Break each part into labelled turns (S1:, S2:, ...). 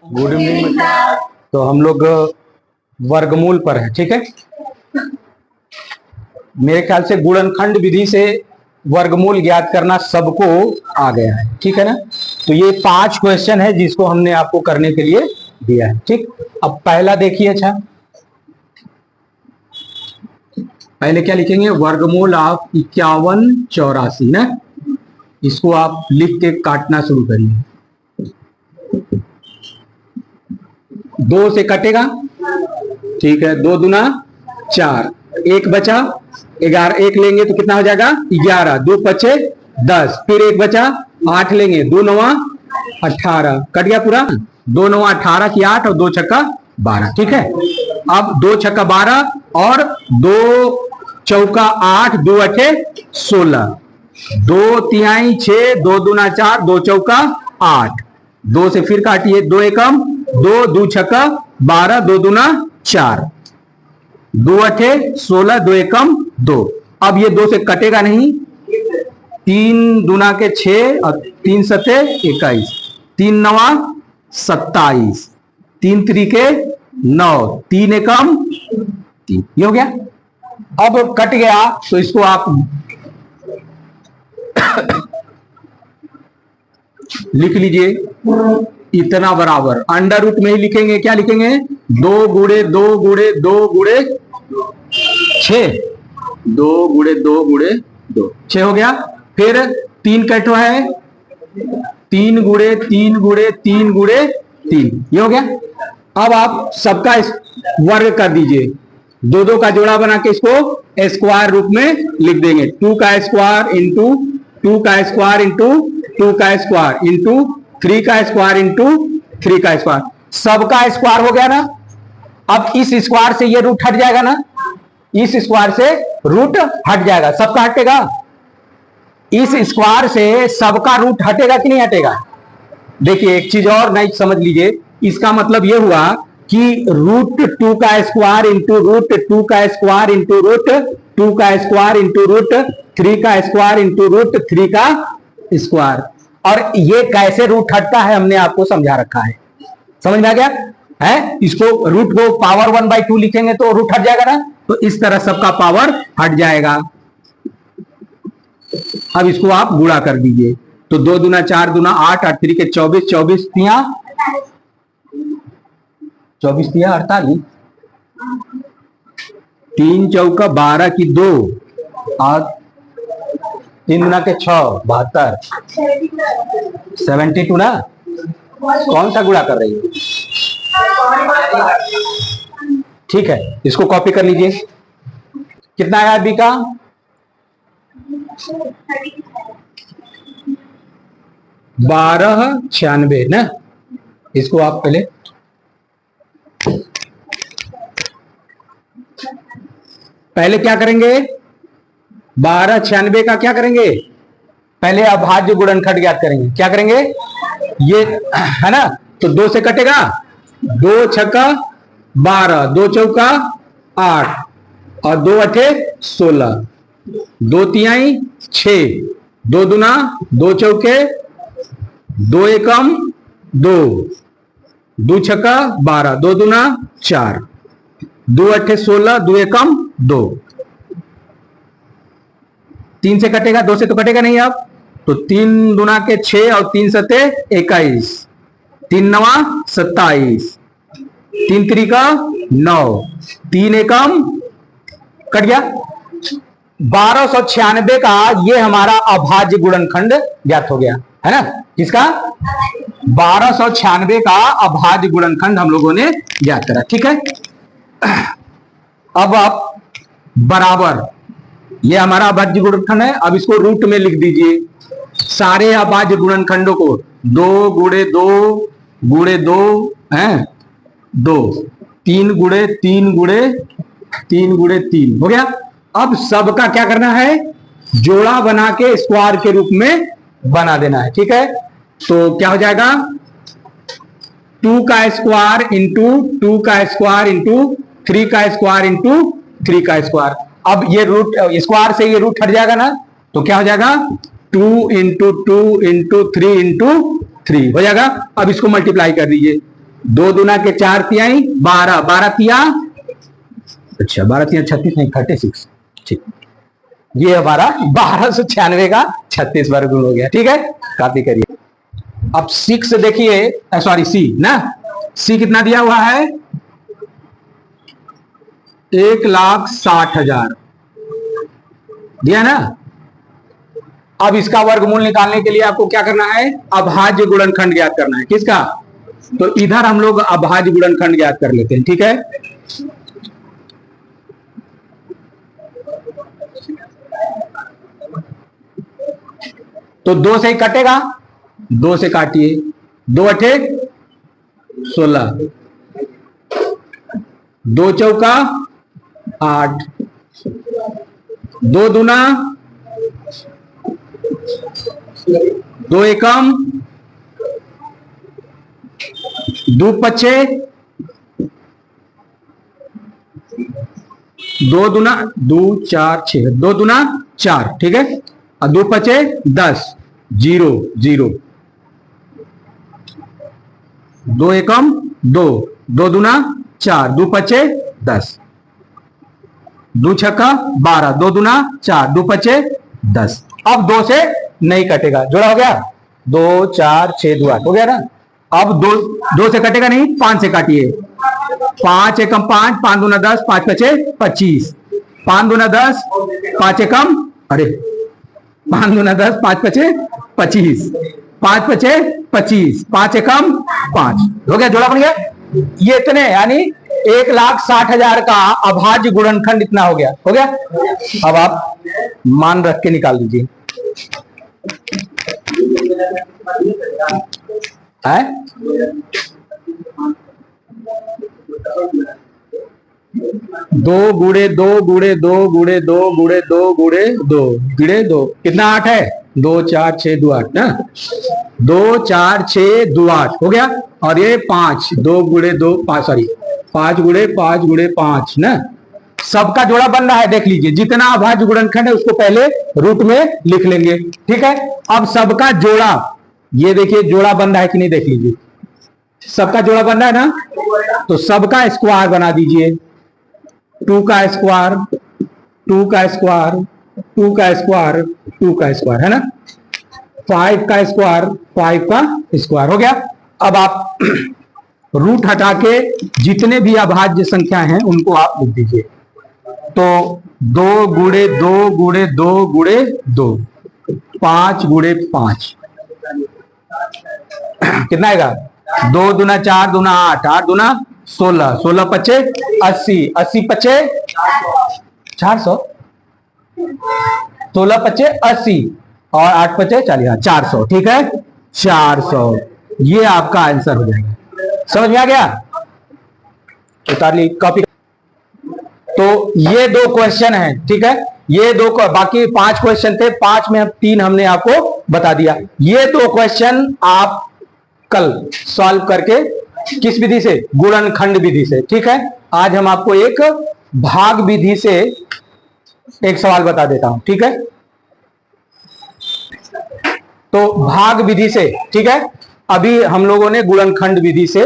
S1: Good evening. तो हम लोग वर्गमूल पर है, ठीक है। मेरे ख्याल से गुणनखंड विधि से वर्गमूल ज्ञात करना सबको आ गया है, ठीक है ना। तो ये 5 क्वेश्चन है जिसको हमने आपको करने के लिए दिया है, ठीक। अब पहला देखिए, अच्छा पहले क्या लिखेंगे, वर्गमूल ऑफ 5184 ना। इसको आप लिख के काटना शुरू करिए। 2 से कटेगा, ठीक है। 2 दूना 4, 1 बचा 11, 1 लेंगे तो कितना हो जाएगा 11, 2 पचे 10, फिर 1 बचा 8 लेंगे, 2 9 18, कट गया पूरा। 2 9 18 की 8 और 2 छक्का 12, ठीक है। अब 2 छक्का 12 और 2 चौका 8, 2 अठे 16, 2 तिहाई 6, 2 दूना 4, 2 चौका 8, 2 से फिर काटिए, 2 एकम 2, 2 छक्का 12, 2 दूना 4, 2 अठे 16, 2 एकम 2। अब ये 2 से कटेगा नहीं, 3 दूना के 6 और 3 सते 21, 3 नवा 27, 3 त्रिके 9, 3 एकम 3, ये हो गया। अब कट गया तो इसको आप लिख लीजिए, इतना बराबर अंडर रूट में ही लिखेंगे। क्या लिखेंगे, 2 गुणे 2 गुणे 2 गुणे 6, 2 गुणे 2 गुणे 2, 6 हो गया। फिर 3 कैटो है, 3 गुणे 3 गुणे 3 गुणे 3, ये हो गया। अब आप सबका वर्ग कर दीजिए, 2 2 का जोड़ा बना के इसको स्क्वायर रूप में लिख देंगे। 2 का स्क्वायर इंटू 2 का स्क्वायर इंटू 2 का स्क्वायर इंटू 3 का स्क्वायर इंटू 3 का स्क्वायर, सबका स्क्वायर हो गया ना। अब इस स्क्वायर से ये रूट हट जाएगा ना, इस स्क्वायर से रूट हट जाएगा, सबका हटेगा। इस स्क्वायर से सबका रूट हटेगा कि नहीं हटेगा। देखिए एक चीज और नहीं समझ लीजिए, इसका मतलब ये हुआ कि रूट 2 का स्क्वायर इंटू रूट 2 का स्क्वायर इंटू रूट 2 का स्क्वायर इंटू रूट 3 का स्क्वायर इंटू रूट 3 का स्क्वायर। और ये कैसे रूट हटता है हमने आपको समझा रखा है, समझ में आ गया है। इसको रूट को पावर 1/2 लिखेंगे तो रूट हट जाएगा ना, तो इस तरह सबका पावर हट जाएगा। अब इसको आप गुणा कर दीजिए, तो 2 दूना 4 दूना 8, 8 3 के 24, 24 तिया 24 तिया 48, 3 चौका 12 की 2 और 3 गुना के 6 72, 72 ना। कौन सा गुणा कर रही है, ठीक है। इसको कॉपी कर लीजिए, कितना आया बी का 1296 ना। इसको आप पहले क्या करेंगे, 1296 का क्या करेंगे, पहले अभाज्य गुणनखंड ज्ञात करेंगे। क्या करेंगे, ये है ना, तो 2 से कटेगा, 2 छक्का 12, 2 चौका 8 और 2 अठे 16, 2 तिहाई 6, 2 दूना 2 चौके 2 एकम 2, 2 छक्का 12, 2 दूना 4, 2 अठे 16, 2 एकम 2, 3 से कटेगा, 2 से तो कटेगा नहीं। अब तो 3 दूना के 6 और 3 सते 21, 3 नवा 27, 3 त्रिका 9, 3 एकम कट गया। 1296 का ये हमारा अभाज्य गुणनखंड ज्ञात हो गया है ना। किसका, 1296 का अभाज्य गुणनखंड हम लोगों ने ज्ञात करा, ठीक है। अब आप बराबर, ये हमारा अभाज्य गुणनखंड है। अब इसको रूट में लिख दीजिए, सारे अभाज्य गुणनखंडों को 2 गुणे 2 गुणे 2 है 2, 3 गुणे 3 गुणे 3 गुणे 3 हो गया। अब सबका क्या करना है, जोड़ा बना के स्क्वायर के रूप में बना देना है, ठीक है। तो क्या हो जाएगा, 2 का स्क्वायर इंटू 2 का स्क्वायर इंटू 3 का स्क्वायर इंटू 3 का स्क्वायर। अब ये रूट स्क्वायर से ये रूट हट जाएगा ना, तो क्या हो जाएगा 2 इंटू 2 इंटू 3 इंटू 3 हो जाएगा। अब इसको मल्टीप्लाई कर दीजिए, 2 दूना के 4 तिहाई 12, 12 तिया, अच्छा 12 तिया 36 नहीं 36, ठीक, ये हमारा 1296 का 36 वर्गमूल हो गया। ठीक है, कॉपी करिए। अब 6 देखिए, सॉरी सी ना, सी कितना दिया हुआ है 1,60,000 दिया ना। अब इसका वर्गमूल निकालने के लिए आपको क्या करना है, अभाज्य गुणनखंड ज्ञात करना है। किसका, तो इधर हम लोग अभाज्य गुणनखंड ज्ञात कर लेते हैं। ठीक है, तो 2 से ही कटेगा, 2 से काटिए, 2 अठे 16, 2 चौका 8, 2 दूना 2 एकम 2 पचे 2 दूना 2 4 6, 2 दूना 4, ठीक है, और 2 पचे 10, 0 0, 2 एकम 2, 2 दूना 4, 2 पचे 10, 2 छक्का 12, 2 दूना 4, 2 पचे 10। अब 2 से नहीं कटेगा, जोड़ा हो गया, 2 4 6 2 8 हो गया ना। अब 2 से कटेगा नहीं, 5 से काटिए, 5 एकम 5, 5 दूना 10, 5 पचे 25, 5 दूना 10, 5 एकम, अरे 5 दूना 10, 5 पचे 25, 5 पचे 25, 5 एकम 5 हो गया, जोड़ा बन गया। ये इतने यानी 1,60,000 का अभाज्य गुणनखंड इतना हो गया, हो गया। अब आप मान रख के निकाल दीजिए, है 2 गुणे 2 गुणे 2 गुणे 2 गुणे 2 गुणे 2 गुणे 2 कितना 8 है, 2 4 6 2 8 ना, 2 4 6 2 8 हो गया। और ये 5, 2 गुणे 2 5, सॉरी 5 गुणे 5 गुणे 5 ना। सबका जोड़ा बन रहा है, देख लीजिए, जितना अभाज्य गुणनखंड है उसको पहले रूट में लिख लेंगे। ठीक है, अब सबका जोड़ा, ये देखिए जोड़ा बन रहा है कि नहीं, देख लीजिए, सबका जोड़ा बन रहा है ना, तो सबका स्क्वायर बना दीजिए, 2 का स्क्वायर 2 का स्क्वायर 2 का स्क्वायर 2 का स्क्वायर है ना, 5 का स्क्वायर 5 का स्क्वायर हो गया। अब आप रूट हटा के जितने भी अभाज्य संख्या हैं उनको आप लिख दीजिए, तो 2 गुणे 2 गुणे 2 गुणे 2, 5 गुणे 5 कितना आएगा, 2 दूना 4 दूना 8, 8 दूना 16, 16 पचे 80, 80 पचे 400, 16 पचे 80 और 8 पचे 40, 400। ठीक है, 400 ये आपका आंसर हो जाएगा। समझ में आ गया, उतार ली कॉपी। तो ये 2 क्वेश्चन है, ठीक है, ये 2, बाकी 5 क्वेश्चन थे, 5 में 3 हमने आपको बता दिया। ये 2 क्वेश्चन आप कल सॉल्व करके, किस विधि से, गुणनखंड विधि से। ठीक है, आज हम आपको एक भाग विधि से एक सवाल बता देता हूं। ठीक है, तो भाग विधि से, ठीक है, अभी हम लोगों ने गुणनखंड विधि से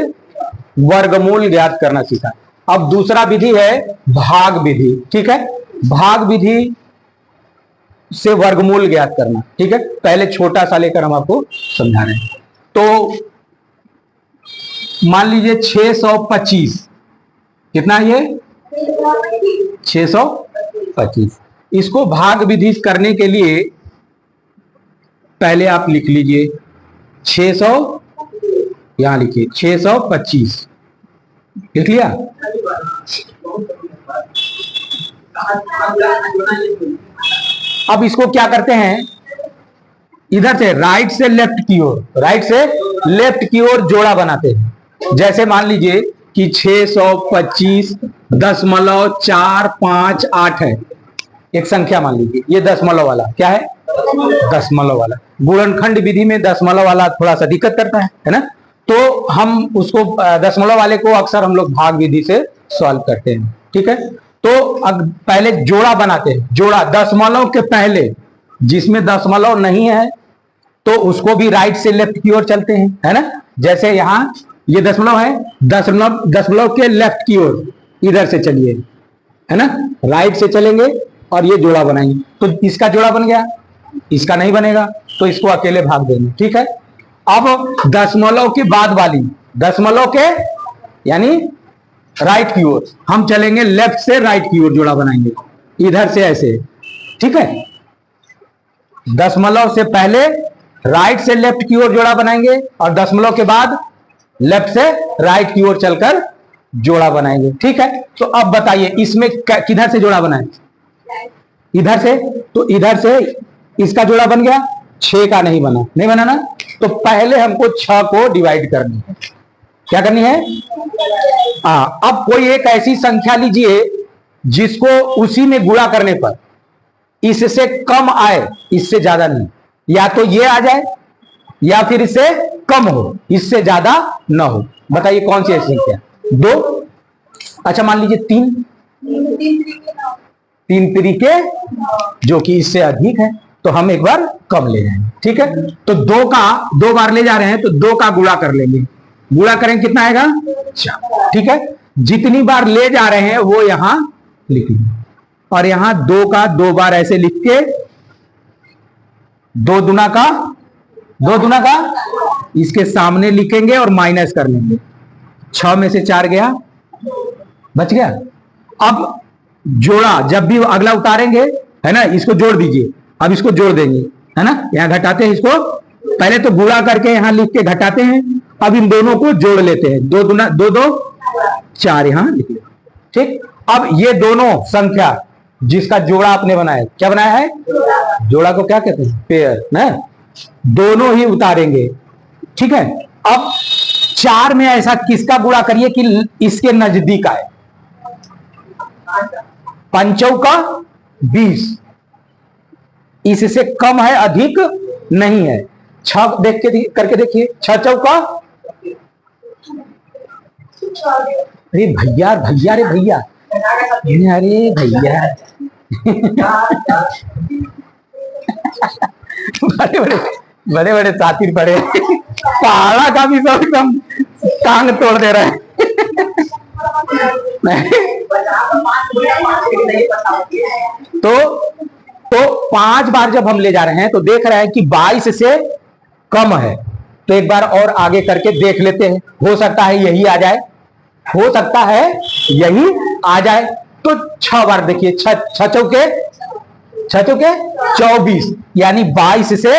S1: वर्गमूल ज्ञात करना सीखा। अब दूसरा विधि है भाग विधि। ठीक है, भाग विधि से वर्गमूल ज्ञात करना। ठीक है, पहले छोटा सा लेकर हम आपको समझा रहे हैं। तो मान लीजिए 625, कितना ये 625, इसको भाग विधि करने के लिए पहले आप लिख लीजिए 600, यहां लिखिए 625, लिख लिया। अब इसको क्या करते हैं, इधर से राइट से लेफ्ट की ओर, राइट से लेफ्ट की ओर जोड़ा बनाते हैं। जैसे मान लीजिए कि 625.458 है, एक संख्या मान लीजिए, ये दशमलव वाला क्या है, दशमलव वाला। गुणनखंड विधि में दशमलव वाला थोड़ा सा दिक्कत करता है ना, तो हम उसको दशमलव वाले को अक्सर हम लोग भाग विधि से सॉल्व करते हैं। ठीक है, तो अब पहले जोड़ा बनाते हैं, जोड़ा दशमलव के पहले, जिसमें दशमलव नहीं है तो उसको भी राइट से लेफ्ट की ओर चलते हैं, है ना। जैसे यहां ये दशमलव है, दशमलव के लेफ्ट की ओर इधर से चलिए, है ना, राइट से चलेंगे और ये जोड़ा बनाएंगे, तो इसका जोड़ा बन गया, इसका नहीं बनेगा तो इसको अकेले भाग देंगे, ठीक है। अब दशमलव के बाद वाली, दशमलव के यानी राइट की ओर हम चलेंगे, लेफ्ट से राइट की ओर जोड़ा बनाएंगे, इधर से ऐसे, ठीक है। दशमलव से पहले राइट से लेफ्ट की ओर जोड़ा बनाएंगे और दशमलव के बाद लेफ्ट से राइट की ओर चलकर जोड़ा बनाएंगे, ठीक है। तो अब बताइए इसमें किधर से जोड़ा बनाए, इधर से, तो इधर से इसका जोड़ा बन गया, 6 का नहीं बना, नहीं बना ना। तो पहले हमको 6 को डिवाइड करनी है, क्या करनी है, अब कोई एक ऐसी संख्या लीजिए जिसको उसी में गुणा करने पर इससे कम आए, इससे ज्यादा नहीं, या तो ये आ जाए या फिर इससे कम हो, इससे ज्यादा ना हो। बताइए कौन सी ऐसी संख्या, 2, अच्छा मान लीजिए 3, 3 तरीके जो कि इससे अधिक है, तो हम एक बार कम ले जाएंगे, ठीक है। तो 2 का 2 बार ले जा रहे हैं तो 2 का गुणा कर लेंगे, गुणा करेंगे कितना आएगा, 4, ठीक है। जितनी बार ले जा रहे हैं वो यहां लिखेंगे और यहां 2 का 2 बार ऐसे लिख के 2 दुना का इसके सामने लिखेंगे और माइनस कर लेंगे, 6 में से 4 गया, बच गया। अब जोड़ा जब भी अगला उतारेंगे, है ना, इसको जोड़ दीजिए, अब इसको जोड़ देंगे, है ना, यहां घटाते हैं इसको, पहले तो गुणा करके यहां लिख के घटाते हैं, अब इन दोनों को जोड़ लेते हैं, 2 दुना 2 2 4 यहां लिख लिया, ठीक। अब ये दोनों संख्या जिसका जोड़ा आपने बनाया, क्या बनाया है, जोड़ा को क्या कहते हैं, पेयर ना, दोनों ही उतारेंगे, ठीक है। अब 4 में ऐसा किसका गुणा करिए कि इसके नजदीक आए, 5 का 20, इससे कम है, अधिक नहीं है। 6 देख के करके देखिए, 6 चौका, अरे भैया भैया, अरे भैया, अरे भैया बड़े बड़े साथी पड़े, पहाड़ा का भी सब एकदम टांग तोड़ दे रहे हैं। तो 5 बार जब हम ले जा रहे हैं तो देख रहे हैं कि 22 से कम है, तो एक बार और आगे करके देख लेते हैं, हो सकता है यही आ जाए, हो सकता है यही आ जाए। तो 6 बार देखिए, 6 चौके 24, यानी 22 से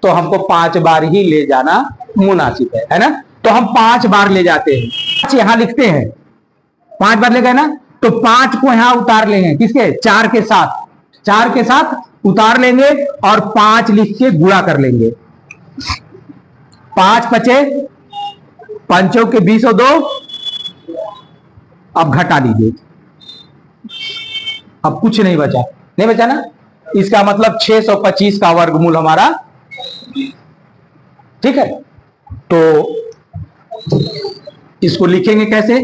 S1: तो हमको 5 बार ही ले जाना मुनासिब है ना। तो हम 5 बार ले जाते हैं, यहां लिखते हैं, 5 बार ले गए ना, तो 5 को यहां उतार लेंगे, किसके, 4 के साथ, 4 के साथ उतार लेंगे और 5 लिख के गुणा कर लेंगे, 5 बचे, 5 के 20 और 2, अब घटा दीजिए, अब कुछ नहीं बचा, नहीं बचा ना, इसका मतलब 625 का वर्गमूल हमारा, ठीक है। तो इसको लिखेंगे कैसे,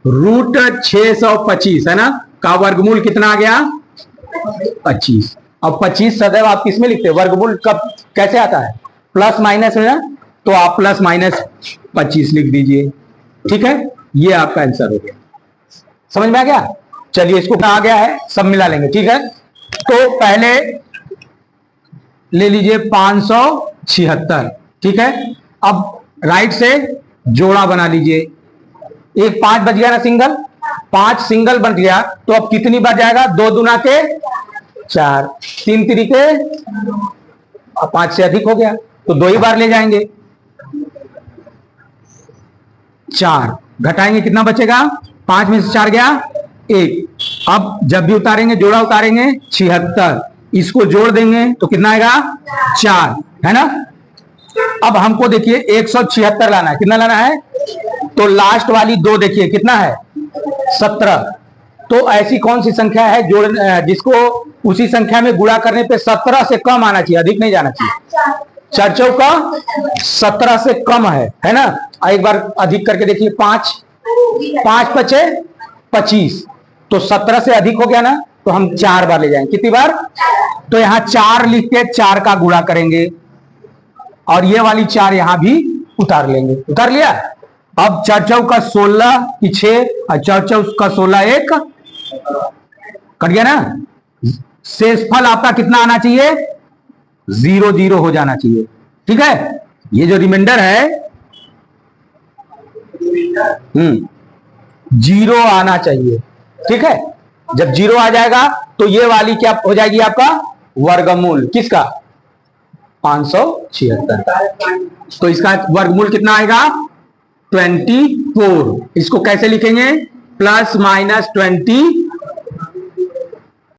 S1: रूट 625 है ना, का वर्गमूल कितना आ गया, 25। अब 25 सदैव आप किसमें लिखते हैं, वर्गमूल कब कैसे आता है, प्लस माइनस है ना, तो आप प्लस माइनस 25 लिख दीजिए, ठीक है। ये आपका आंसर हो गया, समझ में आ गया। चलिए इसको आ गया है, सब मिला लेंगे, ठीक है। तो पहले ले लीजिए 576, ठीक है। अब राइट से जोड़ा बना लीजिए, एक 5 बच गया ना, सिंगल, 5 सिंगल बन गया, तो अब कितनी बार जाएगा, 2 दुना के 4, 3 तरीके, 5 से अधिक हो गया तो 2 ही बार ले जाएंगे, 4 घटाएंगे, कितना बचेगा, 5 में से 4 गया 1। अब जब भी उतारेंगे जोड़ा उतारेंगे 76, इसको जोड़ देंगे तो कितना आएगा, 4, है ना। अब हमको देखिए 176 लाना है, कितना लाना है, तो लास्ट वाली 2 देखिए कितना है, 17। तो ऐसी कौन सी संख्या है जोड़ जिसको उसी संख्या में गुणा करने पे 17 से कम आना चाहिए, अधिक नहीं जाना चाहिए, 4 चौका 17 से कम है ना। एक बार अधिक करके देखिए, 5 5 बचे 25, तो 17 से अधिक हो गया ना, तो हम 4 बार ले जाएंगे। कितनी बार? तो यहां 4 लिख के 4 का गुणा करेंगे और ये वाली 4 यहां भी उतार लेंगे। उतार लिया। अब 4 चौका 16 की 6 और 4 चौका 16 एक कट गया ना। शेषफल आपका कितना आना चाहिए? 0 0 हो जाना चाहिए। ठीक है, ये जो रिमाइंडर है 0 आना चाहिए। ठीक है, जब 0 आ जाएगा तो ये वाली क्या हो जाएगी आपका? वर्गमूल किसका? 576। तो इसका वर्गमूल कितना आएगा? 24। इसको कैसे लिखेंगे? Plus minus 24